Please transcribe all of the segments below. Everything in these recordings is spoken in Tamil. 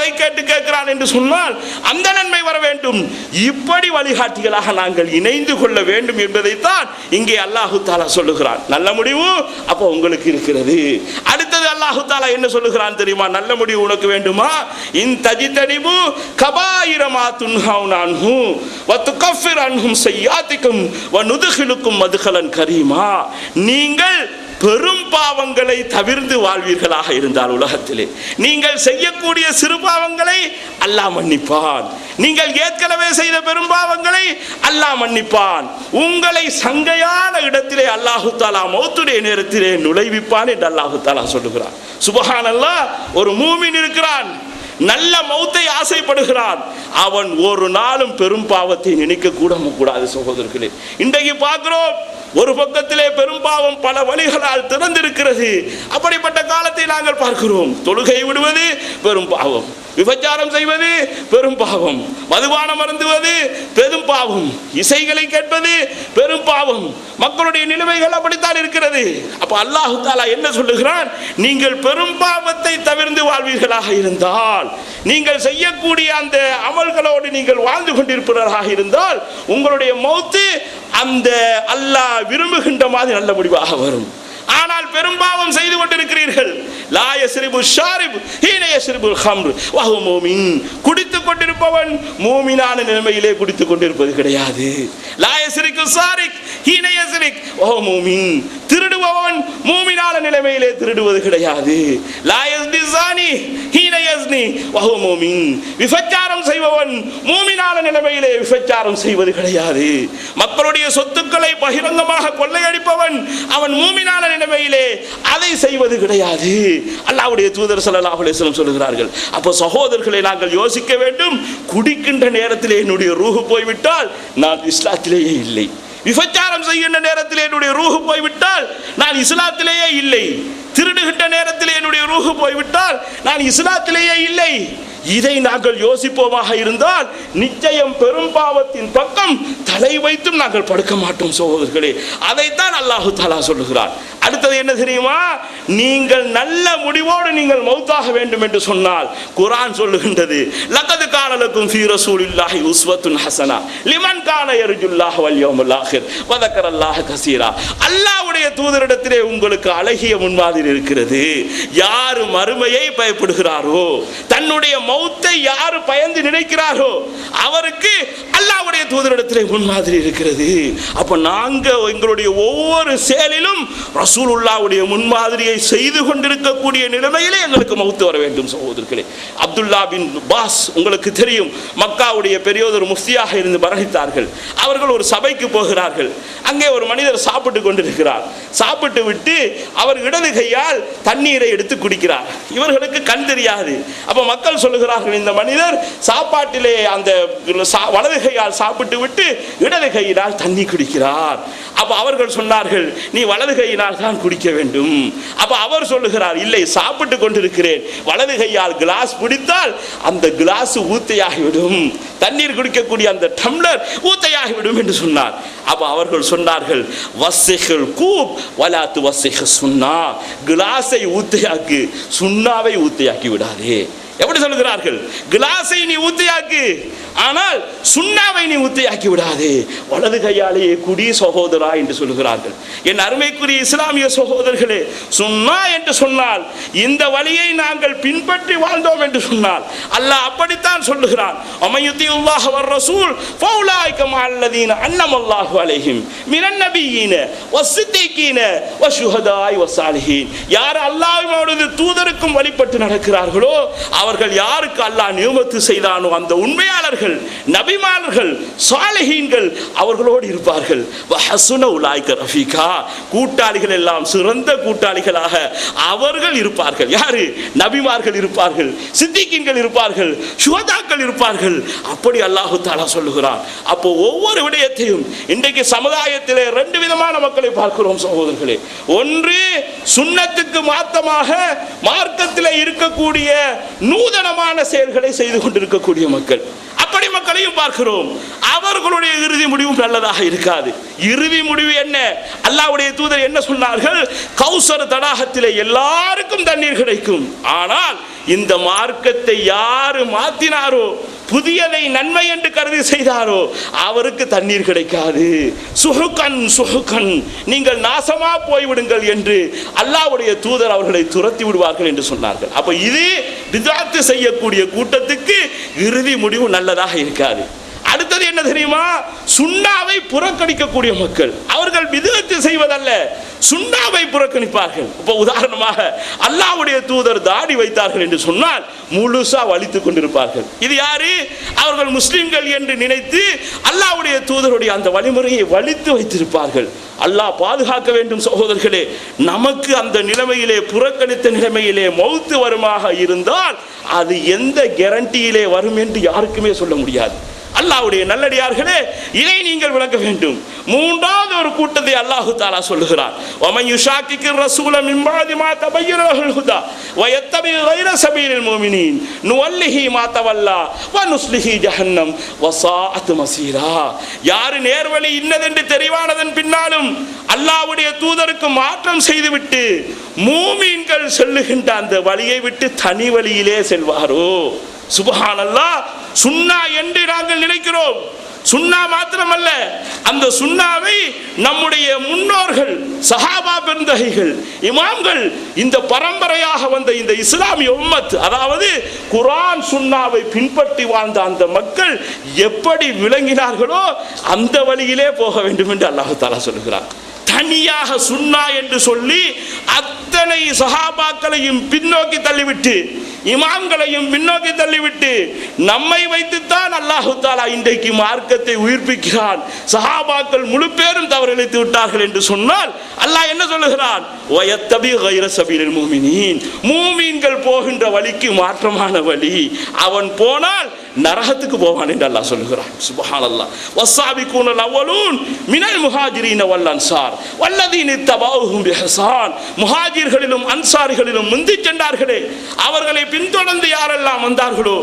முறைகேட்டு கேட்கிறான் என்று சொன்னால் அந்த நன்மை வர வேண்டும். இப்படி வழிகாட்டிகளாக நாங்கள் இணைந்து கொள்ள வேண்டும் என்பதைத்தான் இங்கே அல்லாஹு தாலா சொல்லுகிறான். நல்ல முடிவு அப்போ உங்களுக்கு இருக்கிறது. அடுத்தது அல்லாஹு தாலா என்ன சொல்லுகிறான் தெரியுமா? நல்ல முடிவு உனக்கு வேண்டுமா? இன் தஜிதனிபு கபாயிர மா துன்ஹவுன அன்ஹு வ துகஃபிர் அன்ஹும் ஸய்யாத்திக்கும் வ நுத்கிலுக்கும் மத்கலன் கரீமா. நீங்கள் பெரும் பாவங்களை தவிர்த்து வாழ்வீர்களாக இருந்தால் உலகத்திலே நீங்கள் செய்யக்கூடிய சிறு பாவங்களை அல்லாஹ் மன்னிப்பான். நீங்கள் ஏற்கனவே செய்த பெரும் பாவங்களை அல்லாஹ் மன்னிப்பான். உங்களை சங்கையான இடத்திலே அல்லாஹு தாலா மௌத்துடைய நேரத்திலே நுழைவிப்பான் என்று அல்லாஹு தாலா சொல்லுகிறான். சுப்ஹானல்லாஹ். ஒரு மூமின் இருக்கிறான், நல்ல மௌத்தை ஆசைப்படுகிறான், அவன் ஒரு நாளும் பெரும் பாவத்தை நினைக்க கூடாது சகோதரர்களே. இன்றைக்கு பார்க்கிறோம், ஒரு பக்கத்திலே பெரும் பாவம் பல வழிகளால் திறந்திருக்கிறது. அப்படிப்பட்ட காலத்தை நாங்கள் பார்க்கிறோம். தொழுகை விடுவது பெரும் பாவம், விபச்சாரம் செய்வது பெரும் பாவம், மதுபானம் அருந்துவது பெரும் பாவம், இசைகளை கேட்பது பெரும் பாவம். மக்களுடைய நிலைமைகள் அப்படித்தான் இருக்கிறது. அப்ப அல்லாஹு தாலா என்ன சொல்லுகிறான்? நீங்கள் பெரும் பாவத்தை தவிர்த்து வாழ்வீர்களாக இருந்தால், நீங்கள் செய்யக்கூடிய அந்த அமல்களோடு நீங்கள் வாழ்ந்து கொண்டிருப்பவர்களாக இருந்தால் உங்களுடைய மௌத்து அந்த அல்லாஹ் விரும்புகின்ற மாதிரி நல்ல முடிவாக வரும். ஆனால் பெரும்பாவம் செய்து கொண்டிருக்கிறீர்கள். லா யஸ்ரிபு ஷாரிப் ஹீன யஸ்ரிபுல் ஹம்ர் வ ஹுவ மூமின். குடித்துக் கொண்டிருப்பவன் மூமினான நிலைமையிலே குடித்துக் கொண்டிருப்பது கிடையாது. லா யஸ்ரிகு ஸாரிக் ஹீன யஸ்ரிக் வ ஹுவ மூமின். திருடுபவன் மூமினான நிலைமையிலே திருடுவது கிடையாது. லா யஸ்னி ஸானி ஹீன யஸ்னி வ ஹுவ மூமின். விபச்சாரம் செய்பவன் மூமினான நிலைமையிலே விபச்சாரம் செய்வது கிடையாது. மக்களுடைய சொத்துக்களை பகிரங்கமாக கொள்ளையடிப்பவன் அவன் மூமினான நிலைமையிலே அதை செய்வது கிடையாது. அல்லாஹ்வுடைய தூதர் ஸல்லல்லாஹு அலைஹி வஸல்லம் சொல்கிறார்கள். அப்போ சகோதரர்களை நாங்கள் யோசிக்க வேண்டும். குடிக்கின்ற நேரத்திலே என்னுடைய ரூஹ் போய்விட்டால் நான் இஸ்லாத்திலேயே இல்லை. விபச்சாரம் செய்கின்ற நேரத்தில் என்னுடைய ரூஹ் போய்விட்டால் நான் இஸ்லாத்திலேயே இல்லை. திருடுகின்ற நேரத்தில் என்னுடைய ரூஹ் போய்விட்டால் நான் இஸ்லாத்திலேயே இல்லை. இதை நாங்கள் யோசிப்போமாக இருந்தால் நிச்சயம் பெரும் பாவத்தின் பக்கம் தலை வைத்தும் நாங்கள் படுக்க மாட்டோம் சகோதரர்களே. அதைத்தான் அல்லாஹு தாலா சொல்லுகிறார். அடுத்தது என்ன தெரியுமா? நீங்கள் நல்ல முடிவோடு நீங்கள் மௌத்தாக வேண்டும் என்று சொன்னால் குர்ஆன் சொல்லுகின்றது, லகத் கான லக்கும் ஃபீ ரசூலில்லாஹி உஸ்வத்துன் ஹஸனா லிமன் கான யர்ஜுல்லாஹ வல் யௌமல் ஆகிர் வ ஸக்கரல்லாஹ கஸீரா. அல்லாஹ்வுடைய தூதரிடத்திலே உங்களுக்கு அழகிய முன்மாதிரி இருக்கிறது. யார் மறுமையை பயப்படுகிறாரோ, தன்னுடைய மௌத்தை யார் பயந்து நினைக்கிறாரோ அவருக்கு அல்லாஹ்வுடைய தூதரிடத்திலே முன்மாதிரி இருக்கிறது. அப்ப நாங்க எங்களுடைய ஒவ்வொரு செயலிலும் ரசூலுல்லாஹ்வுடைய முன்மாதிரியை செய்து கொண்டிருக்கக்கூடிய நிலைமையிலே எங்களுக்கு மௌத்து வர வேண்டும் சகோதரர்களே. அப்துல்லா பின் பாஸ் உங்களுக்கு தெரியும், மக்காவுடைய பெரியோர் முஃப்தியாக இருந்து மரணித்தார்கள். அவர்கள் ஒரு சபைக்கு போகிறார்கள். அங்கே ஒரு மனிதர் சாப்பிட்டு கொண்டிருக்கிறார். சாப்பிட்டு விட்டு அவர் இடது கையால் தண்ணீரை எடுத்து குடிக்கிறார். இவர்களுக்கு கண் தெரியாது. அப்ப மக்கள் சொல்லுகிறார்கள், இந்த மனிதர் சாப்பாட்டிலே அந்த வலது கையால் சாப்பிட்டு விட்டு இடது கையினால் தண்ணி குடிக்கிறார். அப்ப அவர்கள் சொன்னார்கள், நீ வலது கையினால் தான் குடிக்க வேண்டும். அப்ப அவர் சொல்லுகிறார், இல்லை, சாப்பிட்டு கொண்டிருக்கிறேன், வலது கையால் கிளாஸ் பிடித்தால் அந்த கிளாஸ் ஊத்தையாகிவிடும், தண்ணீர் குடிக்கக்கூடிய அந்த டம்ளர் ஊத்தையாகிவிடும் என்று சொன்னார். அப்ப அவர்கள் சொன்னார்கள், வஸ்ஸிஹுல் கூப் வலா துவஸ்ஸிஹு சுன்னா. கிளாஸை ஊத்தையாக்கு, சுன்னாவை ஊத்தையாக்கி விடாதே. எப்படி சொல்லுகிறார்கள்? கிளாஸை நீ ஊத்தையாக்கு, ஆனால் சுண்ணாவை நீ ஊத்தையாக்கி விடாதே, வலது கையாலேயே குடி சகோதரா என்று சொல்லுகிறார்கள். என் அருமைக்குரிய இஸ்லாமிய சகோதரர்களே, சுன்னா என்று சொன்னால் இந்த வழியை நாங்கள் பின்பற்றி வாழ்ந்தோம் என்று சொன்னால் அல்லாஹ் அப்படித்தான் சொல்லுகிறான். அமையுத்தியுல்லாஹ் வர் ரசூல் ஃபௌலாயிக மஅல்லதீன அன்னமல்லாஹு அலைஹிம் மினன் நபியீன வஸ்ஸிதீகீன வஷுஹதாஇ வஸ்ஸாலிஹீன். யார் அல்லாஹ்வுடைய தூதருக்கும் வழிபட்டு நடக்கிறார்களோ, அவர்கள் யாருக்கு அல்லாஹ் நியமத்து செய்தானோ அந்த உண்மையாளர்கள், நபிமார்கள், சாலிஹீன்கள் அவர்களோடு இருப்பார்கள். வஹஸுன உலாயிக ரஃபீகா. கூட்டாளிகள் எல்லாம் சிறந்த கூட்டாளிகளாக அவர்கள் இருப்பார்கள். யாரு? நபிமார்கள் இருப்பார்கள், சித்திகீன்கள் இருப்பார்கள், சுஹதாக்கள் இருப்பார்கள். அப்படி அல்லாஹ் தஆலா சொல்லுகிறான். அப்போ ஒவ்வொரு விடயத்தையும் இன்றைக்கு சமுதாயத்திலே ரெண்டு விதமான மக்களை பார்க்கிறோம் சகோதரர்களே. ஒன்று, சுன்னத்துக்கு மாத்தமாக மார்க்கத்திலே இருக்கக்கூடிய நூதனமான செயல்களை செய்து கொண்டிருக்கக்கூடிய மக்கள். அப்படி மக்களையும் பார்க்கிறோம். அவர் அவர்களுடைய இறுதி முடிவும் நல்லதாக இருக்காது. இறுதி முடிவு என்ன? அல்லாஹ்வுடைய தூதர் என்ன சொன்னார்கள்? கௌசர் தடாகத்திலே எல்லாருக்கும் தண்ணீர் கிடைக்கும். ஆனால் இந்த மார்க்கத்தை யாரு மாத்தினாரோ, புதியதை நன்மை என்று கருதி செய்தாரோ, அவருக்கு தண்ணீர் கிடைக்காது. சுஹுகன் சுஹுகன், நீங்கள் நாசமா போய்விடுங்கள் என்று அல்லாஹ்வுடைய தூதர் அவர்களை துரத்தி விடுவார்கள் என்று சொன்னார்கள். அப்ப இது பித்அத் செய்யக்கூடிய கூட்டத்துக்கு இறுதி முடிவு நல்லதாக இருக்காது. அடுத்தது என்ன தெரியுமா? சுன்னாவை புறக்கணிக்கக்கூடிய மக்கள், அவர்கள் பித்அத் செய்வதல்ல, சுன்னாவை புறக்கணிப்பார்கள். இப்போ உதாரணமாக அல்லாஹ்வுடைய தூதர் தாடி வைத்தார்கள் என்று சொன்னால் முழுசா வலித்துக் கொண்டிருப்பார்கள். இது யாரு? அவர்கள் முஸ்லிம்கள் என்று நினைத்து அல்லாஹ்வுடைய தூதருடைய அந்த வழிமுறையை வலித்து வைத்திருப்பார்கள். அல்லாஹ் பாதுகாக்க வேண்டும் சகோதரர்களே. நமக்கு அந்த நிலைமையிலே, புறக்கணித்த நிலைமையிலே மௌத்து வருமாக இருந்தால் அது எந்த கேரண்டியிலே வரும் என்று யாருக்குமே சொல்ல முடியாது. அல்லாஹ்வுடைய நல்லடியார்களே, இதை நீங்கள் விளக்க வேண்டும். மூன்றாவது ஒரு கூட்டத்தை அல்லாஹு தஆலா சொல்லுகிறார். வமன் யுஷாக்கிகிர் ரசூல மின் பஅதி மா தபய்யன லஹுல் ஹுதா வ யத்தபி கைர சபீலில் முஃமினீன் நுவல்லிஹி மா தவல்லா வ நுஸ்லிஹி ஜஹன்னம் வ ஸாஅத் மஸீரா. யார் நேர்வழி இன்னதென்று தெரிவானதன் பின்னாலும் அல்லாஹ்வுடைய தூதருக்கு மாற்றம் செய்துவிட்டு மூமின்கள் செல்லுகின்ற அந்த வழியை விட்டு தனி வழியிலே செல்வாரோ. சுப்ஹானல்லாஹ். சுன்னா என்று நாங்கள் நினைக்கிறோம். சுன்னா மாத்திரமல்ல, அந்த சுன்னாவை நம்முடைய முன்னோர்கள், சஹாபா பெருந்தகைகள், இமாம்கள், இந்த பரம்பரையாக வந்த இந்த இஸ்லாமிய உம்மத், அதாவது குர்ஆன் சுன்னாவை பின்பற்றி வாழ்ந்த அந்த மக்கள் எப்படி விளங்கினார்களோ அந்த வழியிலே போக வேண்டும் என்று அல்லாஹ் தஆலா சொல்கிறார். தனியாக சுன்னா என்று சொல்லி அத்தனை சஹாபாக்களையும் பின்னோக்கி தள்ளிவிட்டு, இமாம்களையும் பின்னோக்கி தள்ளிவிட்டு நம்மை வைத்துத்தான் அல்லாஹு தஆலா இன்றைக்கு மார்க்கத்தை உயிர்ப்பிக்கிறான், சஹாபாக்கள் முழு பேரும் தவறிழைத்து விட்டார்கள் என்று சொன்னால் அல்லாஹ் என்ன சொல்லுகிறான்? வயத்தபி கைர சபீலில் முஃமினீன், மூமீன்கள் போகின்ற வழிக்கு மாற்றமான வழி அவன் போனால் நரகத்துக்கு போவான் என்று அல்லாஹ் சொல்லுகிறான். சுப்ஹானல்லாஹ். வஸ்ஸாபிகூனல் அவ்வலூன் மினல் முஹாஜிரீன வல் அன்சார் வல்லதீன தபவுஹும் பிஹ்சான். முஹாஜிர்களிலும் அன்சாரிகளிலும் முந்தி சென்றார்களே, அவர்களை பின்தொடர்ந்து யாரெல்லாம் வந்தார்களோ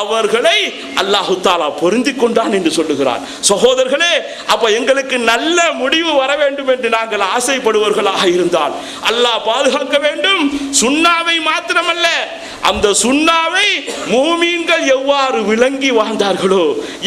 அவர்களை அல்லாஹ் தஆலா பொருந்திக் கொண்டான் என்று சொல்லுகிறார். சகோதரர்களே, அப்ப எங்களுக்கு நல்ல முடிவு வர வேண்டும் என்று நாங்கள் ஆசைப்படுவர்களாக இருந்தால் அல்லாஹ் பாதுகாக்க வேண்டும். சுன்னாவை மாத்திரமல்ல, அந்த சுன்னாவை மூமீன்கள் எவ்வாறு விளங்கி வாழ்ந்தார்களோ,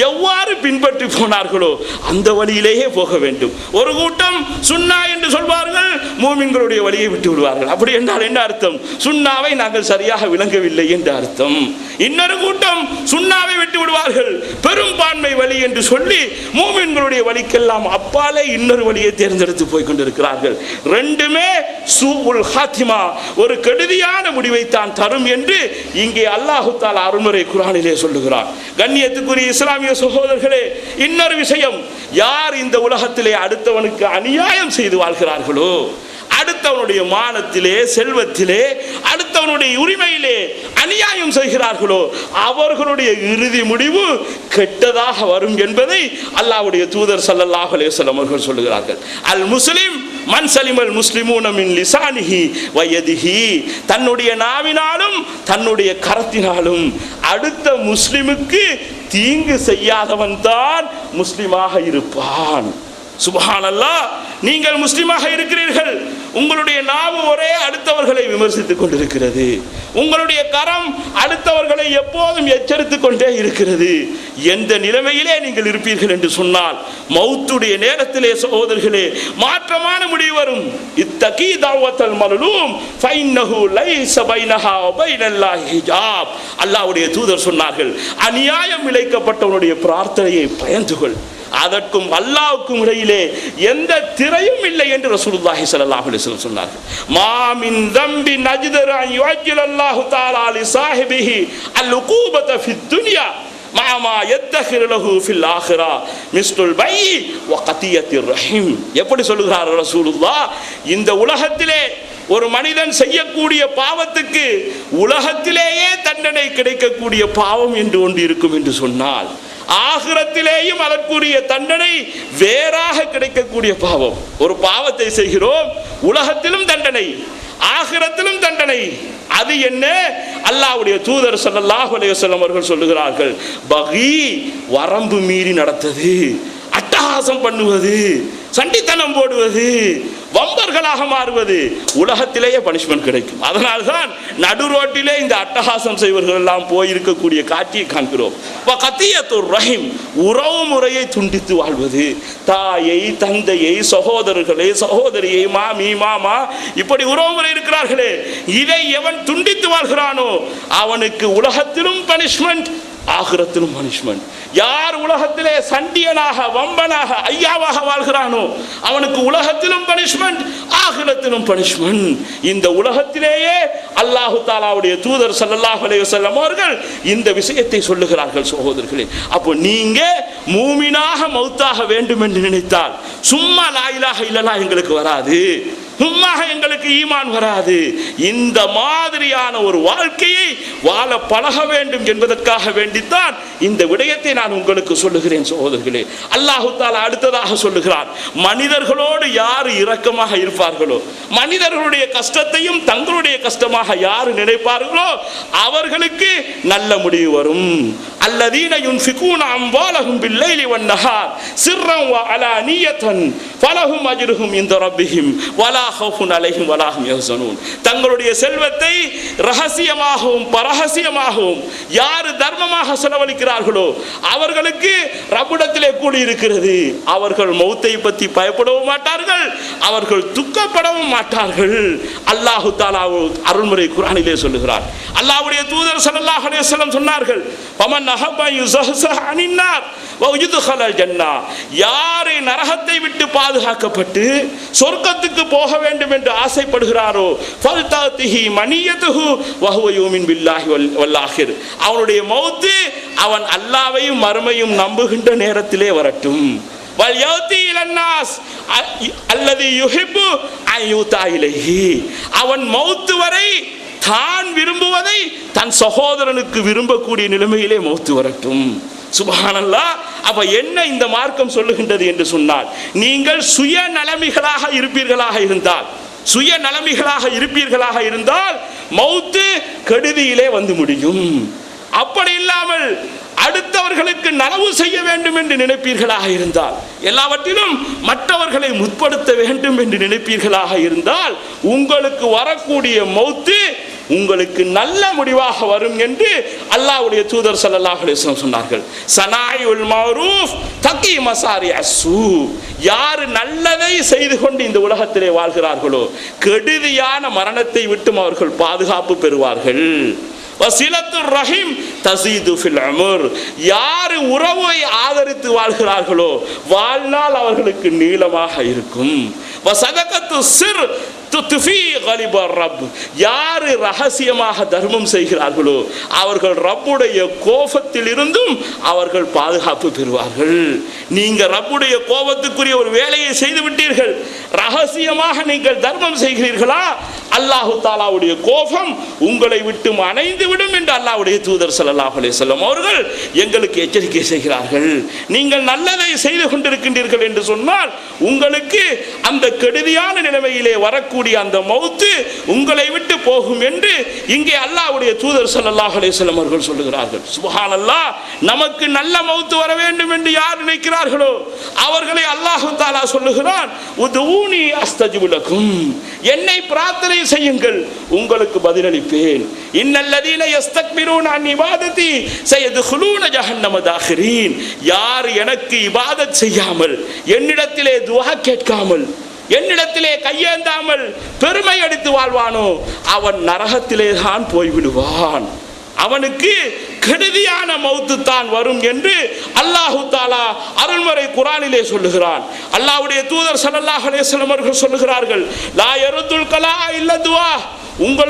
எவ்வாறு பின்பற்றி போனார்களோ அந்த வழியிலேயே போக வேண்டும். ஒரு கூட்டம் சுன்னா என்று சொல்வார்கள், மூமீன்களுடைய வழியை விட்டு விடுவார்கள். அப்படி என்றால் என்ன அர்த்தம்? சுன்னாவை நாங்கள் சரியாக விளங்கவில்லை என்று அர்த்தம். இன்னொரு கூட்டம் சுன்னாவை விட்டு விடுவார்கள், பெரும்பான்மை வழி என்று சொல்லி மூமீன்களுடைய வழிக்கெல்லாம் அப்பாலே இன்னொரு வழியை தேர்ந்தெடுத்து போய் கொண்டிருக்கிறார்கள். ரெண்டுமே சூஉல் ஹாத்திமா, ஒரு கெடுதியான முடிவை தான் தரும் என்று இங்கே அல்லாஹ் தஆலா அருள்முறை குர்ஆனிலே சொல்லுகிறார். கண்ணியத்துக்குரிய இஸ்லாமிய சகோதரர்களே, இன்னொரு விஷயம், யார் இந்த உலகத்திலே அடுத்தவனுக்கு அநியாயம் செய்து வாழ்கிறார்களோ, அடுத்தவனுடைய மானத்திலே, செல்வத்திலே, அடுத்தவனுடைய உரிமையிலே அநியாயம் செய்கிறார்களோ அவர்களுடைய இறுதி முடிவு கெட்டதாக வரும் என்பதை அல்லாஹ்வுடைய தூதர் ஸல்லல்லாஹு அலைஹி வஸல்லம் அவர்கள் சொல்லுகிறார்கள். அல் முஸ்லிம் மன் சலிமல் முஸ்லிமூன மின் லிசானிஹி வ யதிஹி, தன்னுடைய நாவினாலும் தன்னுடைய கரத்தினாலும் அடுத்த முஸ்லிமுக்கு தீங்கு செய்யாதவன் தான் முஸ்லிமாக இருப்பான். சுப்ஹானல்லாஹ். நீங்கள் முஸ்லிமாக இருக்கிறீர்கள், உங்களுடைய நாவு ஒரே அடுத்தவர்களை விமர்சித்துக் கொண்டிருக்கிறது, உங்களுடைய கரம் அடுத்தவர்களை எப்போதும் எச்சரித்துக் கொண்டே இருக்கிறது. எந்த நிலைமையிலே நீங்கள் இருப்பீர்கள் என்று சொன்னால் மௌத்துடைய நேரத்திலே சகோதரர்களே மாற்றமான முடிவு வரும். இத்தகி தஅவத்தல் மல்லூம் ஃபைன்னஹு லைஸ பைனஹா வ பைனல்லாஹி ஹிஜாப். அல்லாஹ்வுடைய தூதர் சொன்னார்கள், அநியாயம் இழைக்கப்பட்டவனுடைய பிரார்த்தனையை பயந்துகொள், அதற்கும் அல்லாஹ்வுக்கும் இடையிலே எந்த திரையும் இல்லை என்று ரசூலுல்லாஹி ஸல்லல்லாஹு அலைஹி வஸல்லம் சொன்னார்கள். மா மின் தம்பி நஜ்தர அன் யுஅஜ்ஜில அல்லாஹு தஆலா லி ஸாஹிபிஹி அல்-உகூபத ஃபித் துன்யா மாமா யத்தஹிரு லஹு ஃபில் ஆখিরা மிஸ்லுல் பை வ கதியத்திர் ரஹீம். எப்படி சொல்லுகிறார் ரசூலுல்லாஹ்? இந்த உலகத்திலே ஒரு மனிதன் செய்யக்கூடிய பாவத்துக்கு உலகத்திலேயே தண்டனை கிடைக்கக்கூடிய பாவம் என்று ஒன்று இருக்கும் என்று சொன்னால் ஆகிரத்திலேயும் அதற்குரிய தண்டனை வேறாக கிடைக்கக்கூடிய பாவம். ஒரு பாவத்தை செய்கிறோம், உலகத்திலும் தண்டனை, ஆகிரத்திலும் தண்டனை. அது என்ன? அல்லாஹ்வுடைய தூதர் ஸல்லல்லாஹு அலைஹி வஸல்லம் அவர்கள் சொல்லுகிறார்கள், பகி வரம்பு மீறி நடத்தது, அட்டகாசம் பண்ணுவது, சண்டித்தனம் போடுவது, வம்பர்களாக மாறுவது, உலகத்திலேயே பனிஷ்மெண்ட் கிடைக்கும். அதனால்தான் நடு ரோட்டிலே இந்த அட்டகாசம் செய்வர்கள் எல்லாம் போயிருக்கக்கூடிய காட்சியை காண்கிறோம். ரஹீம், உறவு முறையை துண்டித்து வாழ்வது, தாயை, தந்தையை, சகோதரர்களை, சகோதரியை, மாமி, மாமா, இப்படி உறவு முறை இருக்கிறார்களே, இதை எவன் துண்டித்து வாழ்கிறானோ அவனுக்கு உலகத்திலும் பனிஷ்மெண்ட், ஆகிரத்திலும் பனிஷ்மெண்ட். யார் உலகத்திலே சண்டியனாக, வம்பனாக, ஐயாவாக வாழ்கிறானோ அவனுக்கு உலகத்திலும் பனிஷ்மெண்ட், ஆகிரத்திலும் பனிஷ்மெண்ட். இந்த உலகத்திலேயே அல்லாஹு தஆலாவுடைய தூதர் ஸல்லல்லாஹு அலைஹி வஸல்லம் அவர்கள் இந்த விஷயத்தை சொல்லுகிறார்கள். சகோதரர்களே, அப்போ நீங்க மூமினாக மௌத்தாக வேண்டும் என்று நினைத்தால் சும்மா லா இலாஹ இல்லல்லாஹ் எங்களுக்கு வராது, சும்மா எங்களுக்கு ஈமான் வராது. இந்த மாதிரியான ஒரு வாழ்க்கையை வாழ பழக வேண்டும் என்பதற்காக வேண்டித்தான் இந்த விடயத்தை நான் உங்களுக்கு சொல்லுகிறேன். சகோதரர்களே, அல்லாஹு தஆலா அடுத்ததாக சொல்லுகிறார், மனிதர்களோடு யார் இரக்கமாக இருப்பார்களோ, மனிதர்களுடைய கஷ்டத்தையும் தங்களுடைய கஷ்டமாக யார் நினைப்பார்களோ அவர்களுக்கு நல்ல முடிவு வரும். அல்லதீன யுன்ஃபிகூன அம்வாலஹும் பில்லைலி வன்னஹார் சிர்ரன் வ அலானியத்தன் ஃபலஹும் அஜ்ருஹும் இன்த ரப்பிஹிம் வலா ஹௌஃபுன் அலைஹிம் வலா ஹும் யஹ்ஸனூன். தங்களுடைய செல்வத்தை ரகசியமாகவும் பரகசியமாகவும் யார் தர்மமாக செலவழிக்கிறார்களோ அவர்களுக்கு ரப்பிடத்திலே கூலி இருக்கிறது. அவர்கள் மௌத்தை பற்றி பயப்படவும் மாட்டார்கள், அவர்கள் துக்கப்படவும் மாட்டார்கள். அல்லாஹு தஆலா அருள்முறை குர்ஆனிலே சொல்லுகிறார். அல்லாஹ்வுடைய தூதர் ஸல்லல்லாஹு அலைஹி வஸல்லம் சொன்னார்கள், ஃபமன் அஹப்ப யுஸஹஸஹ அனின்னார் வ யுத்கலல் ஜன்னah, யார் நரகத்தை விட்டு பாதுகாக்கப்பட்டு சொர்க்கத்துக்கு போக வேண்டும் என்று ஆசைப்படுகிறாரோ ஃபல்தஹி மனியதுஹு வ ஹுவ யூமின் பில்லாஹி வல் ஆகிர், அவனுடைய மௌத் அவன் அல்லாஹ்வையும் மறுமையும் நம்புகின்ற நேரத்திலே வரட்டும். வல் யௌதி இலன்னாஸ் அல்லதி யுஹிப்பு அன் யூதா இலைஹி, அவன் மௌத் வரை தான் விரும்புவதை தன் சகோதரனுக்கு விரும்பக்கூடிய நிலைமையிலே மௌத்து வரட்டும். சுப்ஹானல்லாஹ். அப்ப என்ன இந்த மார்க்கம் சொல்லுகின்றது என்று சொன்னால், நீங்கள் சுயநலமிகளாக இருப்பீர்களாக இருந்தால் மௌத்து கெடுதியிலே வந்து முடியும். அப்படி இல்லாமல் அடுத்தவர்களுக்கு நலவு செய்ய வேண்டும் என்று நினைப்பீர்களாக இருந்தால், எல்லாவற்றிலும் மற்றவர்களை முற்படுத்த வேண்டும் என்று நினைப்பீர்களாக இருந்தால் உங்களுக்கு வரக்கூடிய மௌத்து உங்களுக்கு நல்ல முடிவாக வரும் என்று அல்லாஹ்வுடைய தூதர் ஸல்லல்லாஹு அலைஹி வஸல்லம் சொன்னார்கள். சனாயுல் மஅரூஃப் தகி மசாரி அஸ்ஸூ, யார் நல்லதை செய்து கொண்டு இந்த உலகத்திலே வாழ்கிறார்களோ கெடுதியான மரணத்தை விட்டும் அவர்கள் பாதுகாப்பு பெறுவார்கள். வசிலத்துர் ரஹீம் தஸீது ஃபில் உமர், யார் உறவை ஆதரித்து வாழ்கிறார்களோ வாழ்நாள் அவர்களுக்கு நீளமாக இருக்கும். வசதகத்து சிர் துஃபி கலிபர் ரப், யார் ரகசியமாக தர்மம் செய்கிறார்களோ அவர்கள் ரப்புடைய கோபத்தில் இருந்தும் அவர்கள் பாதுகாப்பு பெறுவார்கள். நீங்க ரப்புடைய கோபத்துக்குரிய ஒரு வேலையை செய்து விட்டீர்கள், ரகசியமாக நீங்கள் தர்மம் செய்கிறீர்களா, அல்லாஹு தஆலாவுடைய கோபம் உங்களை விட்டு அணைந்து விடும் என்று அல்லாஹ்வுடைய தூதர் ஸல்லல்லாஹு அலைஹி வஸல்லம் அவர்கள் எங்களுக்கு எச்சரிக்கை செய்கிறார்கள். நீங்கள் நல்லதை செய்து கொண்டிருக்கின்றீர்கள் என்று சொன்னால் உங்களுக்கு அந்த கெடுதியான நிலைமையிலே வரக்கூடிய அந்த மௌத்து உங்களை விட்டு போகும் என்று இங்கே அல்லாஹ்வுடைய தூதர் ஸல்லல்லாஹு அலைஹி வஸல்லம் அவர்கள் சொல்லுகிறார்கள். சுப்ஹானல்லாஹ். நமக்கு நல்ல மௌத்து வர வேண்டும் என்று யார் நினைக்கிறார்களோ அவர்களை அல்லாஹ் தஆலா சொல்லுகிறான், உதுஊனி அஸ்தஜிபு லக்கும், என்னை பிரார்த்தனை செய்யுங்கள் உங்களுக்கு பதிலளிப்பேன். இன்னல்லதீன யஸ்தக்பிரூன அன் இபாததி சயதுகுலூன ஜஹன்னம தாகிரீன், யார் எனக்கு இபாதத் செய்யாமல், என்னிடத்திலே துஆ கேட்காமல், என்னிடத்திலே கையேந்தாமல் பெருமை அடித்து வாழ்வானோ அவன் நரகத்திலே தான் போய்விடுவான், அவனுக்கு கெடுதியான மௌத்து தான் வரும் என்று அல்லாஹு தஆலா அருள்மறை குர்ஆனிலே சொல்லுகிறான். அல்லாஹ்வுடைய தூதர் ஸல்லல்லாஹு அலைஹி வஸல்லம் அவர்கள் சொல்லுகிறார்கள், லா யருதுல் கலா இல்ல துஆ, உங்கள்